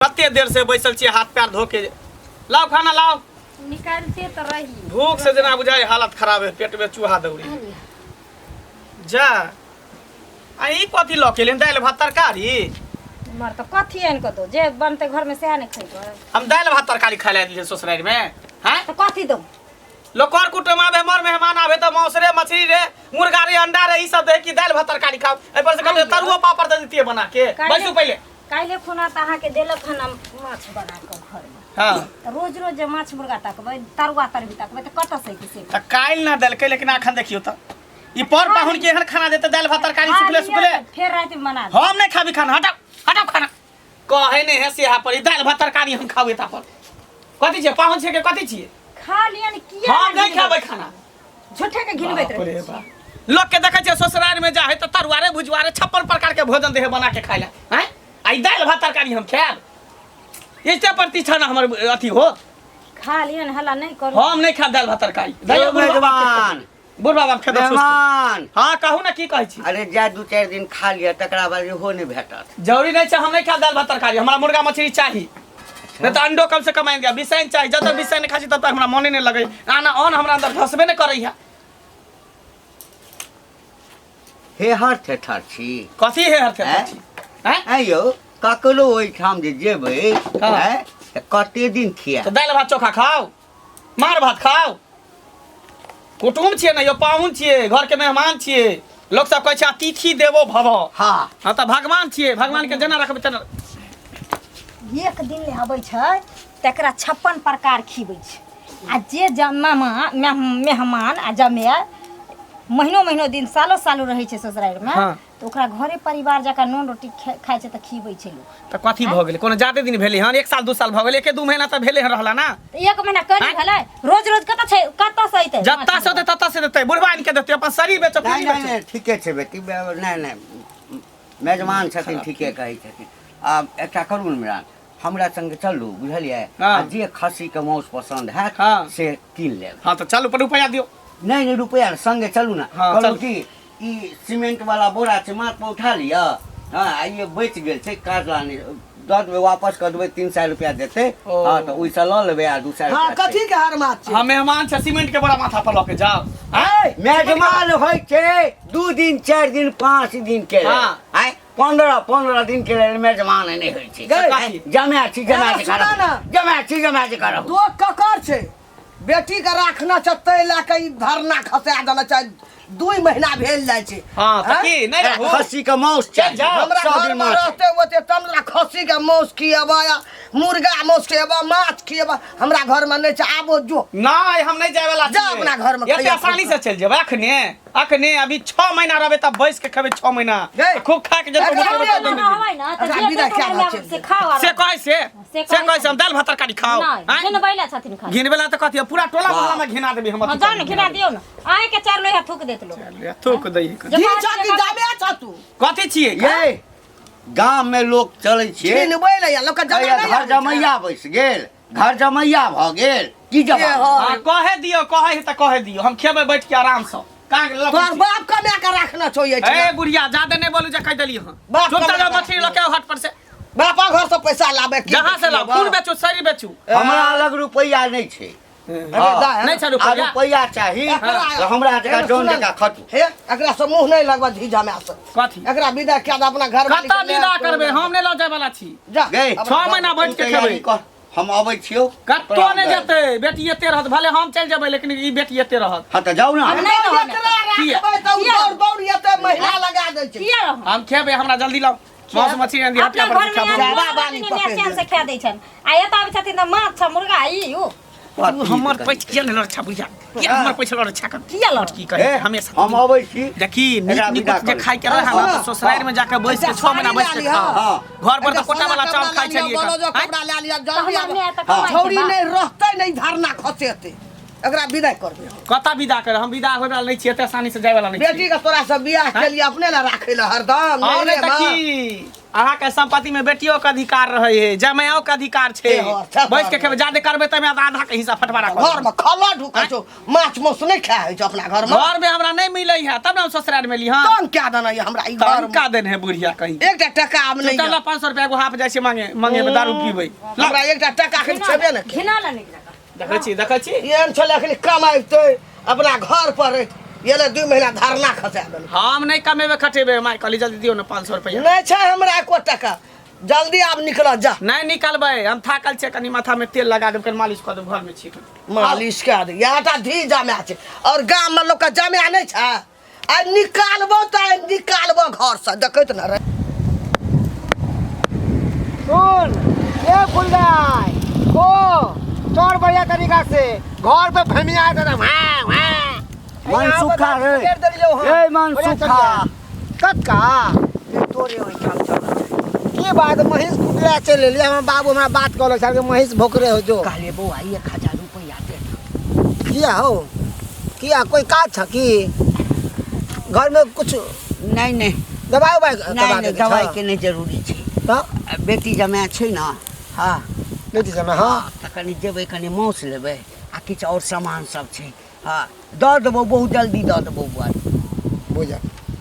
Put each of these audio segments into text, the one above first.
कते देर से बैसल छी हाथ पैर धो के लाओ खाना लाओ निकालते तो रही भूख से जना बुझाए हालत खराब है पेट में चूहा दौड़ी जा आई कथी ल के लेन दाल भात तरकारी मर तो कथी आन को दो जे बनते घर में से नहीं खइबो हम दाल भात तरकारी खा ले ससुराल में हैं तो कथी दो लोग और कुटुम आवे हमर मेहमान आवे तो मौसरे मछली रे मुर्गा रे अंडा रे ई सब दे कि दाल भात तरकारी खाओ ए पर से कहते तरुआ पापड़ दे दितिए बना के बैसू पहले काइले खुना ताहा के देलक खाना माछ बना के घर में हां तो रोज रोज जे माछ मुर्गा तकबै तरुआ तरबी तकबै तो कत से किसे त काइल ना दल के लेकिन आखन देखियो त ई पर पाहुन के एहन खाना देते दाल भात तरकारी सुखले सुखले फिर रात में बना हम नहीं खाबी खाना हटाओ हटाओ खाना कहे नहीं है से यहाँ पर दाल भात तरकारी हम खावे ता पर कथी छे पाहुन छे के कथी छिए खा लियन किया हम नहीं खाबै खाना झूठे के घिनबैत रहे लोग के देखे छे ससुराल में जाहे त तरुआरे भुजवारे 56 प्रकार के भोजन देहे बना के खाइला हैं आई दाल भात तरकारी हम खाब इससे प्रतिष्ठा हमर अथी हो खा लियन हला नहीं करू हम नहीं खाब दाल भात तरकारी मेजबान बुढ़वा बाप खेत मेहमान हां कहू ना की कहै छी अरे जा 2-4 दिन खा लिया तकरा बाद हो नहीं भेटत जरूरी नहीं छै हम नहीं खाब दाल भात तरकारी हमरा मुर्गा मछली चाहिए नहीं तो अंडो कम से कम आइन गया बिसैन चाहिए जब तक बिसैन नहीं खाची तब तक हमरा मने नहीं लगे आना ऑन हमरा अंदर फसबे नहीं करई है हे हर थे थर छी कथी है हर हैं? छी हैं आइयो ककरो ओइ ठाम जे जेबै हाँ। हैं त कते दिन खिया तो दाल भात चोखा खाओ मार भात खाओ कुटुम छिए ना यो पाहुन छिए घर के मेहमान छिए लोग सब कहै छै अतिथि देवो भव हां हां त भगवान छिए भगवान के जेना रखबै तेना एक दिन ले आबै छै तकरा 56 प्रकार खिबै छै आ जे मेहमान आ जमे महीनो दिन सालो रहै छै ससुराल में हाँ। तो ओकरा घरे परिवार जका नून रोटी खाइ छै त खिबै छै लोग त कथी भ गेलै कोनो जादे दिन भेलै हन 1 साल 2 साल भ गेलै 1-2 महीना त भेलै हन रहला ना त एक महीना कनी भेलै रोज कत छै कत से अइतै जत्ता से होतै तत्ता से देतै बुढ़वा इनके देतै अपन शरीर बेचो नहीं पूंजी नहीं बेचो ठीके छै बेटी नहीं मेजबान छथिन ठीके कहै छथिन आब एकटा करू न मेरा हमरा संग चलू बुझलियै हाँ। आ जे खस्सी के मांस पसंद है हाँ। से कीन लेब हां त चलू पर रुपया दियो नहीं रुपया संगे चलू ना हाँ, कहलू चलू। कि ई सीमेंट वाला बोरा छै माथ पर उठा लिया हाँ ये बच गेल छै काटला नहीं दऽ देबै वापस कर देबै 300 रुपया देतै ओ। हाँ तो ओइसे लऽ लेबै आ 200 हाँ रुपया कथी के हार माछ छै हम मेहमान छै सीमेंट के बड़ा माथा पर लके जाओ हैं मेजबान होइ छै 2 दिन 4 दिन 5 दिन के लेल हाँ। आय 15 दिन के लेल मेजबान नहीं होइ छै गै, आय, जमा छी जमा ए, सुना ना। जमा छी करब दो ककर छै बेटी के राखना छै तै ला के ई धरना खसा देना चाही 2 महीना भेल जाइ छै हां त हैं? की नहीं रहू खस्सी के मांस छै जाओ, हमरा सब घर दिन में मांस रहते होते तमरा खस्सी के मांस खिएबा या मुर्गा मांस खिएबा माछ खिएबा हमरा घर में नहीं छै आबो जो नहीं हम नहीं जाए वाला जा अपना घर में ये खइया आसानी से चल जेबै अखने अभी 6 महीना रहबे तब बैस के खेबै 6 महीना गै, खूब खा के जब एकरा हबै बिना ना त अच्छा, जे बिना क्या बात छै? से खाओ से कहे से से से कहे कहे से हम दाल भात तरकारी खाओ नहीं घिन बैला छथिन खा घिनबेला त कथी पूरा टोला मोहल्ला में घिना देबी हम हां जान घिना दियौ ना आए के चार लोहा थूक देत लोग थूक दई घी छाती जामे छ तू कथी छिए ये गांव में लोग चलै छै छिनबै ले या लोक जमा नहीं घर जमैया बैस गेल घर जमैया भ गेल की ये जमा हो। हां कहे दियो कहे है त कहे दियो हम खेबै बैठ के आराम से का तोर बाप कमा के रखना छौ ये ए बुढ़िया ज्यादा नहीं बोलू जे कह देलियो हां बाप चुप कमाया जा मछली लके हट पर से बापा घर से पैसा लाबे की जहां से ला फूल बेचू सरी बेचू हमरा लग रुपैया नहीं छै दा, नहीं छै आ रुपया रुपैया चाही तो हमरा जगह जौन जगह खटू हे एकरा से मुंह नहीं लगबा झीझा में से कथी एकरा विदा क्या अपना घर वाली कत्ता के ले विदा आ, करबे हम नहीं ल जाय वाला छी जा गए अपना 6 घर महीना बैठ के तैयारी खेबै कर हम अबै छियौ कत्तो नहीं जेते बेटी एते रहत भले हम चल जेबै लेकिन ई बेटी एते रहत हाँ तो जाऊ ना हम नहीं में रहब जतरा किया? राखबै त उ दौड़ एते महीना लगा दै छै किया रहब हम खेबे हमरा जल्दी लाओ मांस मछली आंधी अपना हटिया पर घर में खाबो जाबा बाली पकड़ आन से खा दै छन आ एत आबै छथिन त माछ छ मुर्गा ई ओ तू हमर पैच किया नहीं रक्षा बुझा किया हमर पैसा रक्षा कर किया लड़ की ए, कहे हमेशा हम अबै छी देखी नीक एकरा नीक विदा जे करू। खाइ के रहा ना तो ससुराल में जाके बैठ के 6 महीना बैठ के खाओ हाँ। घर पर तो कोटा वाला चावल खाइ छलिए बोलो जो का कपड़ा ले लिया तो जल्दी हमने आबो। आता कमाई छौरी के नहीं रहतै नहीं धरना खसेते एकरा विदा करबे कता विदा कर हम विदा होय वाला नहीं छिए एते आसानी से जाय वाला नहीं बेटी का तोरा सब बियाह के लिए अपने ला राखे ला हरदम और नहीं नहीं रे माँ। देखी अहाँ के संपत्ति में बेटियों के अधिकार रहे है, जमाइयों के अधिकार छे। बैठ के खेबे जादे करबे त में आधा के हिस्सा फटवारा कर। घर में खला ढुकै छौ, माछ मौस नहीं खाए छौ अपना घर में। घर में हमरा नहीं मिलै है, तब ना ससुराल में ली। हां कौन क्या देना ये हमरा ई घर का देन है बुढ़िया कहीं। एकटा टका आब नहीं चल 500 रुपया को हाफ जाय छै मांगे में दारू पीबै। हमरा एकटा टका खन छबे न। घिना ला नहीं देखै छी एहन छले अखनी कमाइते अपना घर पर ये ले 2 महीना धरना खसा देल। हम नहीं कमेबे खटेबे, माय कहली जल्दी दियो न 500 रुपया। नहीं छै हमरा एको टका, जल्दी आब निकल जा। नहीं निकलबै, हम थाकल छै, कनी माथा में तेल लगा देब, कनी मालिश कर देब, घर में छी मालिश कर दे। याटा धी जामे छै और गांव में लोग का जामे नहीं छै। आ निकालबो त निकालबो घर से, देखैत न रे। सुन ये फुलदाई को चोर बढ़िया तरीका से घर पे भमिया देना। मन सुखा रे ए मन सुखा कक्का ये तोरे ओइ काम चल। की बात महेश कुटला चले ले हम बाबू हमरा बात कहलो सर के महेश भोकरे हो जो कहले बौआ 1000 रुपया दे। किया हो किया कोई का छ की घर में कुछ नहीं दवाई नहीं दवाई के नहीं जरूरी छै। तो बेटी जमाय छै ना। हां बेटी जमा हां त कनी जेबै, कनी मौस लेबै आ किछ और सामान सब छै। हां दऽ देबो, बहुत जल्दी दऽ देबो बुआ। बुझा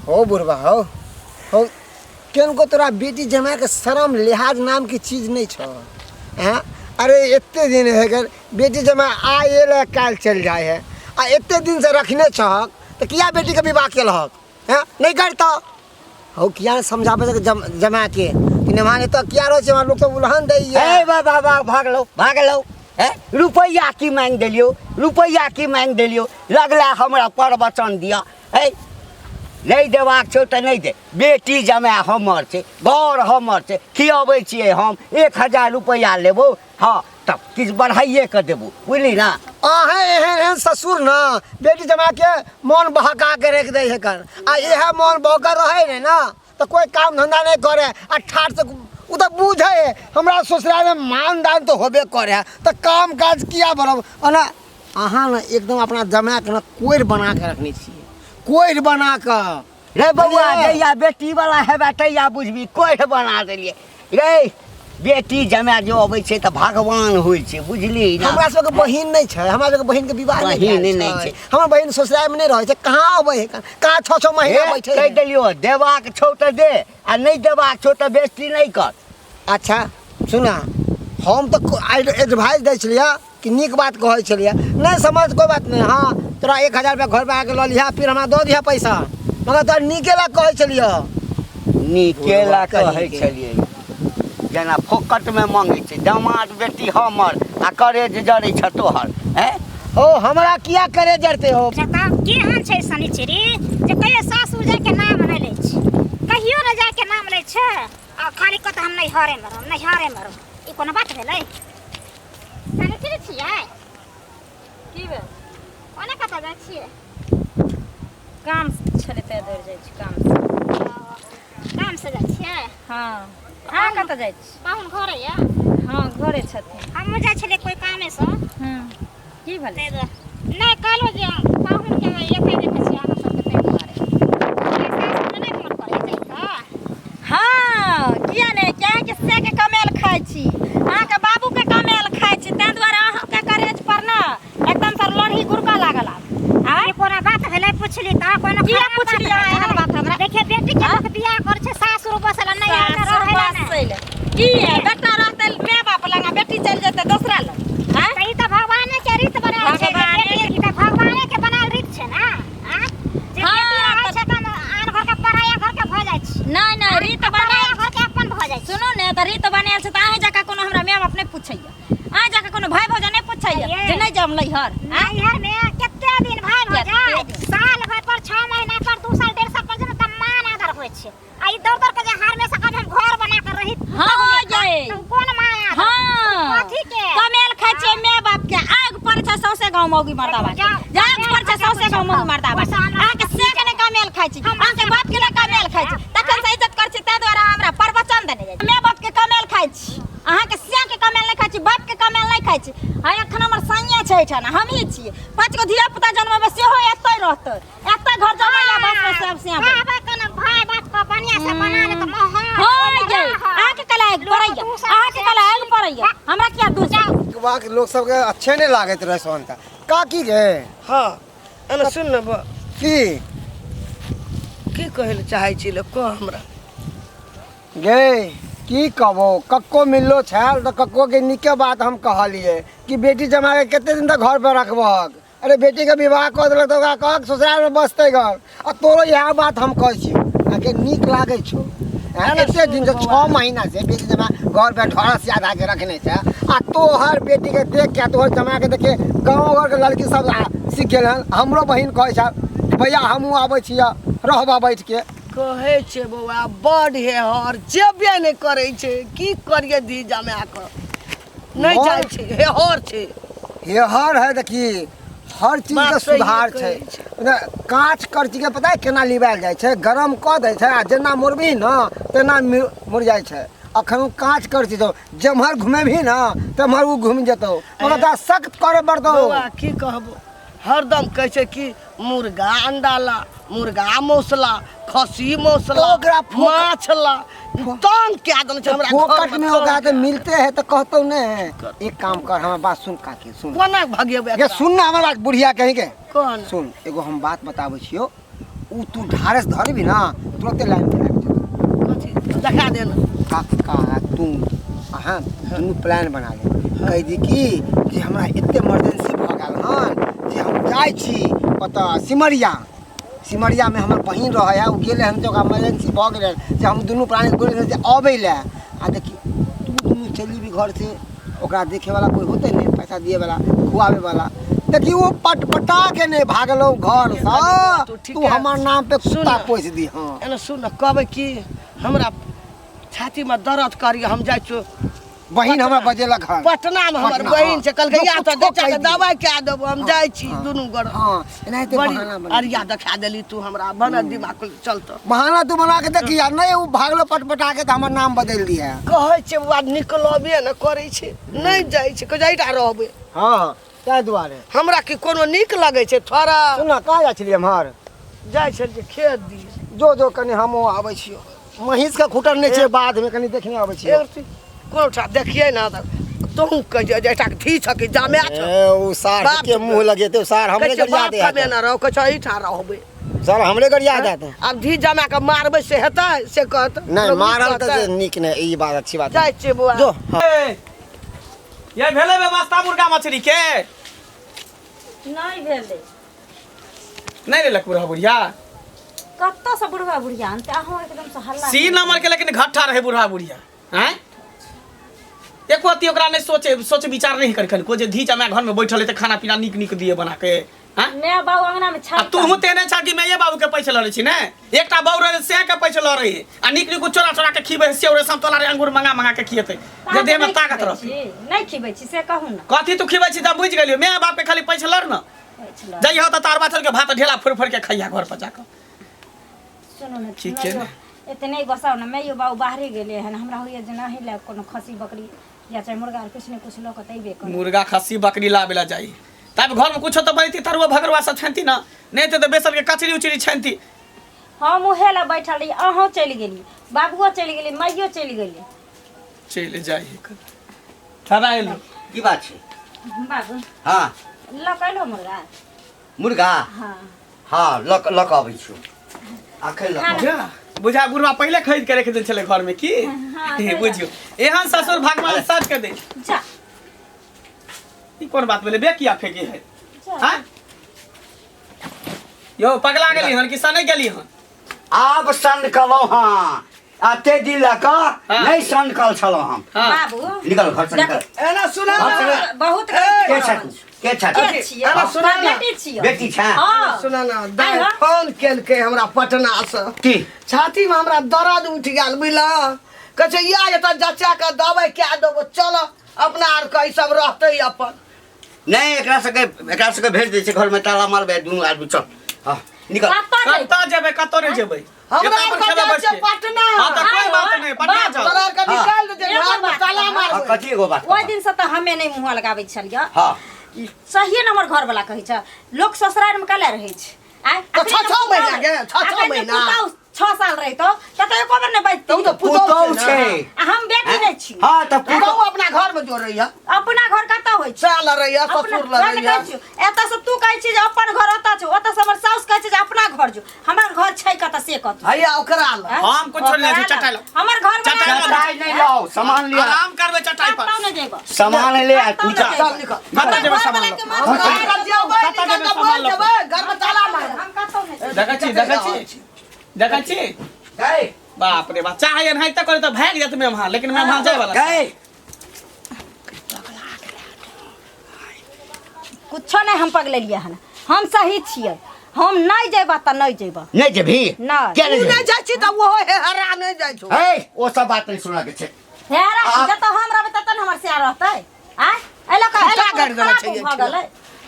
हो बुढ़वा हो केनको तोरा बेटी जमा के शर्म लिहाज नाम की चीज नहीं छ। हैं अरे इतने दिन है कर बेटी जमा आए ले काल चल जाए है आ इतने दिन से रखने छहक तो किया बेटी के विवाह के लहक हैं नहीं करता हो किया समझाबे से जमा के कि न माने तो किया रो छै लोग तो उल्हन दै है। ए बाबा भाग लो है रुपया की मांग देलियो लगला हमरा प्रवचन दिया है। नहीं देबाक छौ तऽ नहीं दे। बेटी जमाय हमर छै, घर हमर छै, खियाबै छियै हम, 1000 रुपया लेबो। हाँ तब किछु बढ़ाइए के देबो, बुझली ना। अहें एहन ससुर ना बेटी जमा के मन बहका के रख दे है कर आ यह मन बहका रहे ने ना तो कोई काम धंधा नहीं करे आ ठाट से उ तो बुझे हमरा ससुराल में मान दान तो होबे करे तो काम काज किया बराबर ना। अहाँ ना एकदम अपना जमा के ना कोई बना के रखनी चाहिए, कोई बना के रे बउआ जइया बेटी वाला हेबे तैया बुझबी कोढ़ बना देलिए रे। बेटी जमाय जो अबै छै तऽ भगवान होइ छै, बुझली ना। हमरा सबके बहिन नहीं छै, हमरा सबके बहिन के विवाह बहिन नहीं छै। हमर बहिन ससुराल में नहीं रहे छै, कहाँ अबै है कहाँ 6 महीना बैठे कहि देलियो देबाक छौ तऽ दे आ नहीं देबाक छौ तऽ बेइज्जती नहीं कर। अच्छा सुना हम तो एडवाइस दै छलिए कि नीक बात कहै छलिए, नहीं समझ कोई बात नहीं। हाँ तोरा 1000 रुपया घर पे आके लऽ लिहा फिर हमरा दऽ दिहा पैसा, मगर तोरा नीकेला कहै छलिए। नीकेला कहै छलिए जेना फोकट में मांगे छै। दामाद बेटी हमर आ करेज जरै छ तोहर हैं। हो हमरा किया करे जरते हो जता केहन छै शनिचरी जे कहियो सासुर जाय के नाम नै लै छै, कहियो न जाय के नाम लै छै आ खाली कहत हम नहीं हारे मरम। ई कोनो बात भेलै? शनिचरी छियै की बे कोना कतऽ जाइ छियै? काम छले ते दौड़ जाइ छी काम से जाइ छियै। हाँ कतऽ जाइ छी? पाहुन घरे या? हाँ घरे छथिन। हम जाइ छले कोई कामे से। की भेलै? नहीं कहलो जे पाहुन के एते देखै छी अहाँ सब के दुआरे नहीं फोन करे जाइ का। हाँ किया नहीं क्या के से के कमेल खाइ छी, अहाँ के बाबू के कमेल खाइ छी, तै दुआरे अहाँ के करेज पर ना एकदम से लड़ही गुरका लागल। आइ कोना बात भेलै पुछली त कोनो किया पुछली एहन बात हमरा? देखिए बेटी के लोग बियाह कर छै सासुर बसल नहीं रहै ना की है बेटा रहते माय बाप लगा बेटी चल जेते दूसरा लग। हां त ई त भगवान के रीत बनाल छै, बेटी त भगवान के बनाल रीत छै ना। हां जे बेटी रहै छै त आन घर के पराया घर के भ जाइ छै। नहीं रीत बनाल घर के अपन भ जाइ छै। सुनो ने त रीत बनाल छै त अहाँ जाका कोनो हमरा माय बाप नहीं पूछैया, अहाँ जाका कोनो भाई भौजा नहीं पूछैया जे नहीं जम लइहर। नैहर में केते दिन भाई भौजा साल भर पर 6 महीना पर 2 साल 1.5 साल पर जब तमान आदर होय छै आ ई दौड़ के जे हार में सकब हम घर बना कर रही हो जाए कोन माया। हां कथि के कमेल खाइ छै माय बाप के आग पर छै सौसे गांव मौगी मर्दावा जाग पर छै सौसे गांव मौगी मर्दावा अहाँ के से के कमेल खाइ छी, अहाँ के बाप के कमेल खाइ छी तखन से इज्जत कर छी। तै द्वारा हमरा प्रवचन देने जाइ माय बाप के कमेल खाइ छी, अहाँ के से के कमेल नहीं खाइ छी, बाप के कमेल नहीं खाइ छी। हां एखन हमर सैया छै एठान हम ही छियै, 5 गो धिया पुता जन्मबे सेहो एतै रहतै, एतै घर जमाया बाप में सब से भाई बात बढ़िया से बना ले त हो गई आके कलाएग पड़ैया आके कलाएग पड़ैया हमरा क्या दूसरा वहाँ के लोग सबके अच्छे नहीं लागत रहे सोन का की गए हाँ एना सुन न की कहै ले चाहै छी ले कह हमरा गे की कहबो कक्को मिललो छल तो कक्को के निके बात हम कहलिए कि बेटी जमा के केते दिन तक घर पर रखबक अरे बेटी के विवाह कर देलक तो ओकरा कह ससुराल में बसते घर आ तोरो यह बात हम कहै छी आके नीक लागे छो एते दिन से 6 महीना से बेटी जमा घर पे ढोरा से आधा के रखने से आ तोहर बेटी के देख के तोहर जमा के देखे गाँव घर के लड़की सब सीख गेल हमरो बहिन कहै छ भैया हमहूँ आबै छियै रहबा बैठ के कहै छै बौआ बड़ हेहर जेबे नहीं करै छै की करिए दी जमा के नहीं जाइ छै हेहर छै हेहर है देखी हर चीज के सुधार छै काँच करची के पता है केना लिबाल जाइ छै गरम कऽ दै छै आ जेना मुरबी न तेना मुर जाइ छै अखन काँच करची दो जमहर घुमेबही न तमहर उ घूम जेतौ मगर ता सख्त करे पड़तौ बौआ की कहबो हरदम कहै छै कि मुर्गा अंडा ला मुर्गा मौसला खसी मौसला ओकरा माछ ला तंग क्या दन छै हमरा फोकट में ओकरा तो मिलते है तो कहतौ ने एक काम कर हमर बात सुन काकी सुन कोना भगेबे ये सुन ना हमर बात बुढ़िया कहीं के कोन सुन एगो हम बात बताबै छियो उ तू ढारस धरबी ना तुरंते लाइन पे आबि जेतौ कथी देखा दे न काका तू अहाँ दुनू प्लान बना ले कह दी कि हमरा एते इमरजेंसी भऽ गेल हन जे हम जाइ छी ओतऽ सिमरिया में हमर बहिन रहे है उ गेले हम तो इमरजेंसी भऽ गेल जे हम दुनू प्राणी बोले जे अबै ले आ देखी तू दुनू चली भी घर से ओकरा देखे वाला कोई होते नहीं पैसा दिए वाला खुआवे वाला देखी वो पटपटा के नहीं भागलो घर से तू हमर नाम पे कुत्ता पोस दी हां एना सुन न कहबै कि हमरा छाती में दर्द करिए हम जाइ छी बहिन हमरा बजेलक हन पटना में हमर बहिन छै कहलकै या त बेटा के दवाई क्या देबो हम जाइ छी दुनू गड़ हां एनाहिते बहाना बना अरिया देखा देली तू हमरा बना दिमाग चलत बहाना तू बना के देखी यार नहीं उ भागलो पटपटा के त हमर नाम बदल दिया कहै छै बुआ निकलबे न करै छै नहीं जाइ छै कजैटा रहबे हां ताहि दुआरे हमरा कि कोनो नीक लगै छै थोड़ा सुन ना कहाँ जाइ छलियै हमर जाइ छै जे खेत दी जो कनी हमो आबै छियो महिष के खुटर नहीं छै बाद में कनी देखने आबै छियो कोठा देखिए ना तू कह जेटा धी छ कि जामे छ ए उ सार के मुंह लगेते सार हमरे गरिया दे हमें ना रहो कछ एठा रहबे सर हमरे गरिया देते अब धी जमा के मारबे से हेतै से कहत नहीं मारल त नीक नहीं ई बात अच्छी बात जाइ छै बुआ जो ये भेले व्यवस्था मुर्गा मछली के नहीं भेले नहीं रे लकुरा बुढ़िया कत्ता से बुढ़वा बुढ़िया अंत अहाँ एकदम से हल्ला सी नंबर के लेकिन घट्टा रहे बुढ़ा बुढ़िया हैं एको अति ओकरा नहीं सोच विचार नहीं करखन को जे धी जमा घर में बैठल है त खाना पीना निक दिए बना के हैं मैं बाबू अंगना में छा तू तेने छ कि मैं ये बाबू के पैसे लड़े छी ने एकटा बाबू रहे से के पैसे लड़ रही आ निक चोरा के खीबे सेवरे संतोला रे अंगूर मंगा के खिएते जे देह में ताकत रहती नहीं खिबै छी से कहू ना कथी तू खिबै छी त बुझ गेलियो मैं बाप के खाली पैसे लड़ न जइहो त तार बाछल के भात ढेला फुर के खइया घर पर जाकर सुनो ना ठीक है इतने बसाओ ना मैं यो बाबू बाहरे गेले हन हमरा होइए जे नाही ले कोनो खसी बकरी या चाहे मुर्गा कुछ न कुछ लोग तैबे कर मुर्गा खस्सी बकरी लाबेला जाई तब घर में कुछ तो बनती तरुआ भगरवा सब छनती ना नहीं तो बेसन के कचरी उचरी छनती हम उहे ला बैठल रही अहाँ चली गेली बाबुओ चली गेली माइयो चली गेली चले जाई ठहरा एलो की बात छै बाबू हां लकैलो मुर्गा मुर्गा हां हां लक आबै छु आखै लक बुझा बुढ़वा पहले खरीद के रख दे चले घर में की बुझियो एहन ससुर भगवान सच के दे जा ई कोन बात बोले बे किया फेंके है जा हां यो पगला गेली हन कि सने गेली हन आब सन कलो हां आते दिन लका नहीं सन कल छलो हम बाबू निकल घर से निकल एना सुना बहुत के छ के छियै एना सुना बेटी छियै बेटी छ हां सुना ना दाई फोन केलकै हमरा पटना से की छाती में हमरा दर्द उठ गेल बुझला कहे या एत जच्चा के दवाई क्या देबो चलो अपना आर कई सब रहते अपन नहीं एकरा सके भेज दे छै घर में ताला मारबे दुनु आदमी चल हां निकल कत्ता जेबे कत्तो रे जेबे हमरा पता छै पटना हां त कोई बात नहीं पटना जाओ तोरा के निकाल दे घर में ताला मार हां कथी एगो बात ओइ दिन से त हमे नहीं मुंह लगाबै छलियै हां सही नंबर घर वाला कहै छ लोग ससुराल में कले रहै छै आ तो 6 महीना के 6 महीना 6 साल रही तो एको बार नहीं बैठती तो पुतौ छै हम बेटी नहीं छी हाँ तो पुतौ अपना घर में जो रही है अपना घर कतऽ होइ छै साल रही है ससुर लग रही है एतऽ से तू कहै छी जे अपन घर ओतऽ छौ ओतऽ से हमर साउस कहै छै जे अपना घर जो हमर घर छै कतऽ से कत भैया ओकरा ला हम कुछ छोड़ नहीं चटाई लो हमर घर में चटाई नहीं लाओ सामान लिया आराम करबे चटाई पर नहीं जेबो सामान ले निकाल चल निकल कतऽ जेबे सामान लो घर में ताला मार हम कतौ नहीं देखै छी गए बाप रे बाप चाहे नहीं त करे त भाग जात में वहां लेकिन मैं वहां जाए वाला गए कुछो नहीं हम पगलेलिए हन हम सही छियै हम नहीं जेबा त नहीं जेबा नहीं जेबी नहीं। क्या नहीं तू नहीं जेबी जाइ छी त वो हरा नहीं जाइ छौ ए वो सब बात नहीं सुना के छे हेरा जत हम रहबै तत न हमर से रहतै आ एला का खटा कर देना चाहिए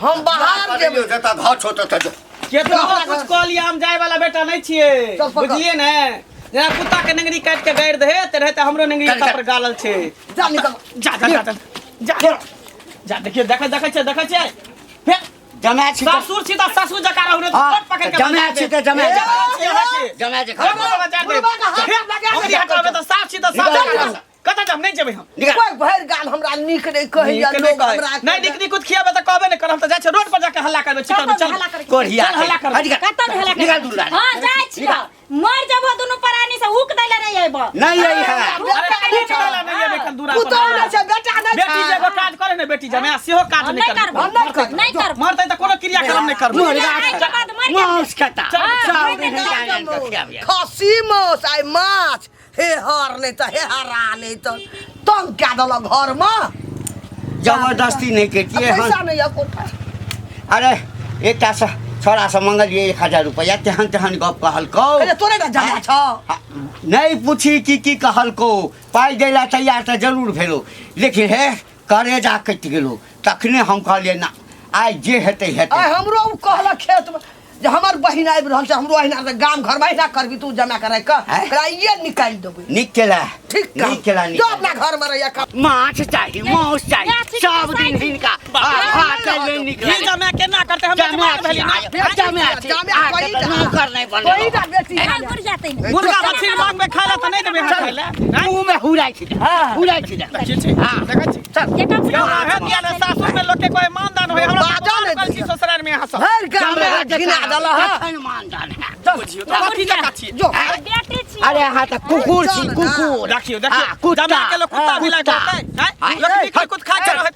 हम बाहर जेबै जता घर छोटा था जो के तो कुछ कह लिया हम जाए वाला बेटा नहीं छिए चल पकड़। बुझलिए ने जेना कुत्ता के नंगरी काट के गाड़ दे ते रहते हमरो नंगरी चल, पर गालल छे जा निकल जा देखिए देखै छे फेर जमा छी तो सासुर छी त सासुर जका रहु ने हाँ, कोट पकड़ के जमा छी तो जमा जमा जे खा नंगरी हटावे त साफ छी त साफ कतऽ जब नहीं जेबै हम निकाल कोई भर गाल हमरा निक नहीं कहैया लोग हमरा नहीं निकली कुछ खियाबे त कहबे नहीं करब त जाय छे रोड पर जाके हल्ला करबे चिकन चल कोढ़िया चल हल्ला कर कतौ नहीं हला निकाल दूर हां जाय छी मर जबो दुनु प्राणी से हुक दैला नहीं आइबो नहीं यही है अरे नहीं है बेकन दूरा पुतौ नहीं छै बेटा नहीं बेटी जे एगो काज करे ने बेटी जमे सेहो काज हम नहीं नहीं करबो करबो नहीं करबो मरतै त कोनो क्रिया कर्म नहीं करबो मांस खाता खसी माछ आइ माछ हे हर नहीं त हे हरा नहीं त तंग क्या दल घर में जबरदस्ती नहीं करती है पैसा नहीं है कोठा अरे एक छोरा से मंगलिए 1000 रुपया तेहन तेहन गप कहलको अरे तोरे का जमा छ नहीं पूछी की कहलको पाई दैला तैयार तो जरूर भेलो लेकिन हे करेजा कटि गेलो तखने हम कहलिए ना आइ जे हेतै हेतै आइ हमरो उ कहला खेत में जे हमर बहिन आबि रहल छै हमरो अहिना से गाम घर में अहिना करबी तू जमा कराय क हैं? एकरा ये निकाल देबै निक केला ठीक निक केला जो अपना घर में रहिया का माछ चाहिए मांस चाहिए सब दिन हिनका भात ले निकल ये जमे केना करते हम जमा भेली ना नौकर नहीं कोई बने ना बेटी गुर जाते नहीं मुर्गा मछली मांग में खाला त नहीं देबे हम खाइला मुंह में हुराई छी हुराई छी देखै छी देखै छी चल ये कब यो है दिया ने सासुर में लोग के कोई मानदान होय हमरा बाजा बाजा नहीं ने ससुराल में हंस हर गाम में घिना दल है मानदान है बुझियो तो कथि जका छी जो बेटी छी अरे हाँ तो कुकुर छी कुकुर देखियो हाँ, कुत्ता। जमा के लोग कुत्ता भी लाग कुत्ता। होतै हैं लोग भी कुछ खा के रहत